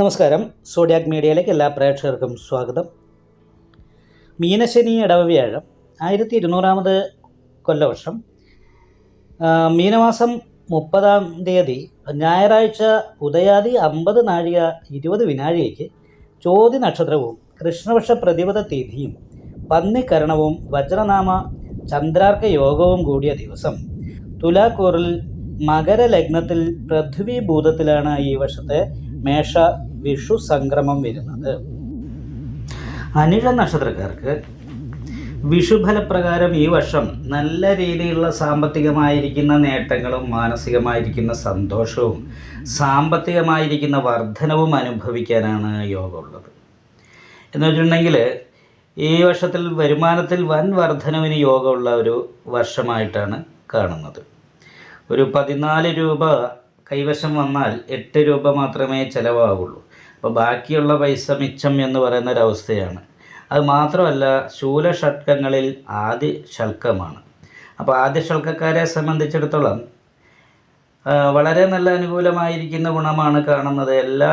നമസ്കാരം. സോഡിയാക് മീഡിയയിലേക്ക് എല്ലാ പ്രേക്ഷകർക്കും സ്വാഗതം. മീനശനി ഇടവവ്യാഴം 1200 കൊല്ലവർഷം മീനമാസം 30 ഞായറാഴ്ച ഉദയാദി 50 നാഴിക 20 വിനാഴികയ്ക്ക് ചോതി നക്ഷത്രവും കൃഷ്ണപക്ഷ പ്രതിപദ തിഥിയും പന്നിക്കരണവും വജ്രനാമ ചന്ദ്രാർക്ക യോഗവും കൂടിയ ദിവസം തുലാക്കൂറിൽ മകരലഗ്നത്തിൽ പൃഥ്വിഭൂതത്തിലാണ് ഈ വർഷത്തെ മേഷ വിഷു സംക്രമം വരുന്നത്. അനിഴ നക്ഷത്രക്കാർക്ക് വിഷുഫലപ്രകാരം ഈ വർഷം നല്ല രീതിയിലുള്ള സാമ്പത്തികമായിരിക്കുന്ന നേട്ടങ്ങളും മാനസികമായിരിക്കുന്ന സന്തോഷവും സാമ്പത്തികമായിരിക്കുന്ന വർധനവും അനുഭവിക്കാനാണ് യോഗമുള്ളത്. എന്ന് വെച്ചിട്ടുണ്ടെങ്കിൽ ഈ വർഷത്തിൽ വരുമാനത്തിൽ വൻ വർധനവിന് യോഗമുള്ള ഒരു വർഷമായിട്ടാണ് കാണുന്നത്. ഒരു 14 രൂപ കൈവശം വന്നാൽ 8 രൂപ മാത്രമേ ചിലവാകുള്ളൂ. അപ്പോൾ ബാക്കിയുള്ള പൈസ മിച്ചം എന്ന് പറയുന്ന ഒരവസ്ഥയാണ്. അത് മാത്രമല്ല, ശൂലഷട്കങ്ങളിൽ ആദ്യ ശൽക്കമാണ്. അപ്പോൾ ആദ്യ ശൽക്കക്കാരെ സംബന്ധിച്ചിടത്തോളം വളരെ നല്ല അനുകൂലമായിരിക്കുന്ന ഗുണമാണ് കാണുന്നത്. എല്ലാ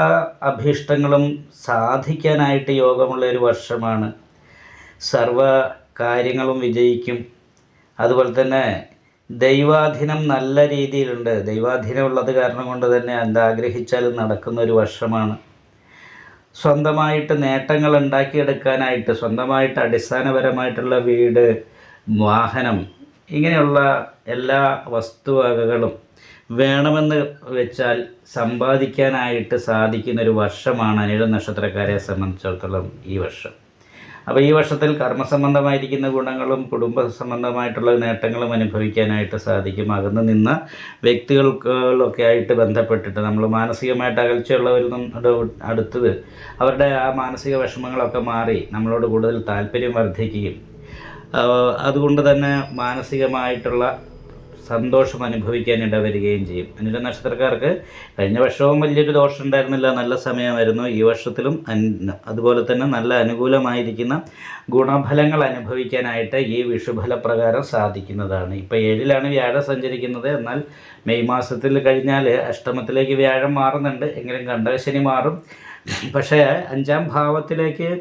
അഭീഷ്ടങ്ങളും സാധിക്കാനായിട്ട് യോഗമുള്ള ഒരു വർഷമാണ്. സർവ കാര്യങ്ങളും വിജയിക്കും. അതുപോലെ തന്നെ ദൈവാധീനം നല്ല രീതിയിലുണ്ട്. ദൈവാധീനം ഉള്ളത് കാരണം കൊണ്ട് തന്നെ എന്താഗ്രഹിച്ചാലും നടക്കുന്ന ഒരു വർഷമാണ്. സ്വന്തമായിട്ട് നേട്ടങ്ങൾ ഉണ്ടാക്കിയെടുക്കാനായിട്ട് സ്വന്തമായിട്ട് അടിസ്ഥാനപരമായിട്ടുള്ള വീട്, വാഹനം, ഇങ്ങനെയുള്ള എല്ലാ വസ്തുവകകളും വേണമെന്ന് വെച്ചാൽ സമ്പാദിക്കാനായിട്ട് സാധിക്കുന്നൊരു വർഷമാണ് അനിഴ നക്ഷത്രക്കാരെ സംബന്ധിച്ചിടത്തോളം ഈ വർഷം. അപ്പോൾ ഈ വർഷത്തിൽ കർമ്മസംബന്ധമായിരിക്കുന്ന ഗുണങ്ങളും കുടുംബ സംബന്ധമായിട്ടുള്ള നേട്ടങ്ങളും അനുഭവിക്കാനായിട്ട് സാധിക്കും. അകന്ന് നിന്ന വ്യക്തികൾക്കൊക്കെ ആയിട്ട് ബന്ധപ്പെട്ടിട്ട് നമ്മൾ മാനസികമായിട്ട് അകൽച്ചയുള്ളവരും അടുത്തത് അവരുടെ ആ മാനസിക വിഷമങ്ങളൊക്കെ മാറി നമ്മളോട് കൂടുതൽ താല്പര്യം വർദ്ധിക്കുകയും അതുകൊണ്ട് തന്നെ മാനസികമായിട്ടുള്ള സന്തോഷം അനുഭവിക്കാൻ ഇടവരികയും ചെയ്യും. അനിഴ നക്ഷത്രക്കാർക്ക് കഴിഞ്ഞ വർഷവും വലിയൊരു ദോഷം ഉണ്ടായിരുന്നില്ല, നല്ല സമയമായിരുന്നു. ഈ വർഷത്തിലും അതുപോലെ തന്നെ നല്ല അനുകൂലമായിരിക്കുന്ന ഗുണഫലങ്ങൾ അനുഭവിക്കാനായിട്ട് ഈ വിഷുഫലപ്രകാരം സാധിക്കുന്നതാണ്. ഇപ്പോൾ 7-ലാണ് വ്യാഴം സഞ്ചരിക്കുന്നത്. എന്നാൽ മെയ് മാസത്തിൽ കഴിഞ്ഞാൽ അഷ്ടമത്തിലേക്ക് വ്യാഴം മാറുന്നുണ്ട്. എങ്കിലും കണ്ടകശനി മാറും. പക്ഷേ 5-ാം ഭാവത്തിലേക്ക്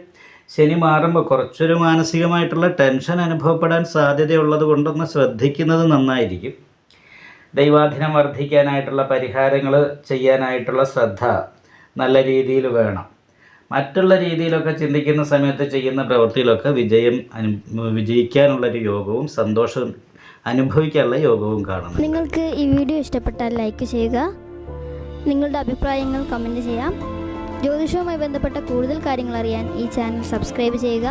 ശനി മാറുമ്പോൾ കുറച്ചൊരു മാനസികമായിട്ടുള്ള ടെൻഷൻ അനുഭവപ്പെടാൻ സാധ്യതയുള്ളത് കൊണ്ടൊന്ന് ശ്രദ്ധിക്കുന്നത് നന്നായിരിക്കും. ദൈവാധീനം വർദ്ധിക്കാനായിട്ടുള്ള പരിഹാരങ്ങൾ ചെയ്യാനായിട്ടുള്ള ശ്രദ്ധ നല്ല രീതിയിൽ വേണം. മറ്റുള്ള രീതിയിലൊക്കെ ചിന്തിക്കുന്ന സമയത്ത് ചെയ്യുന്ന പ്രവൃത്തിയിലൊക്കെ വിജയിക്കാനുള്ളൊരു യോഗവും സന്തോഷം അനുഭവിക്കാനുള്ള യോഗവും കാണുന്നു. നിങ്ങൾക്ക് ഈ വീഡിയോ ഇഷ്ടപ്പെട്ടാൽ ലൈക്ക് ചെയ്യുക. നിങ്ങളുടെ അഭിപ്രായങ്ങൾ കമൻറ്റ് ചെയ്യാം. ജ്യോതിഷവുമായി ബന്ധപ്പെട്ട കൂടുതൽ കാര്യങ്ങൾ അറിയാൻ ഈ ചാനൽ സബ്സ്ക്രൈബ് ചെയ്യുക.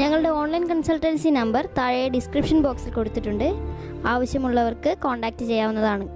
ഞങ്ങളുടെ ഓൺലൈൻ കൺസൾട്ടൻസി നമ്പർ താഴെ ഡിസ്ക്രിപ്ഷൻ ബോക്സിൽ കൊടുത്തിട്ടുണ്ട്. ആവശ്യമുള്ളവർക്ക് കോൺടാക്റ്റ് ചെയ്യാവുന്നതാണ്.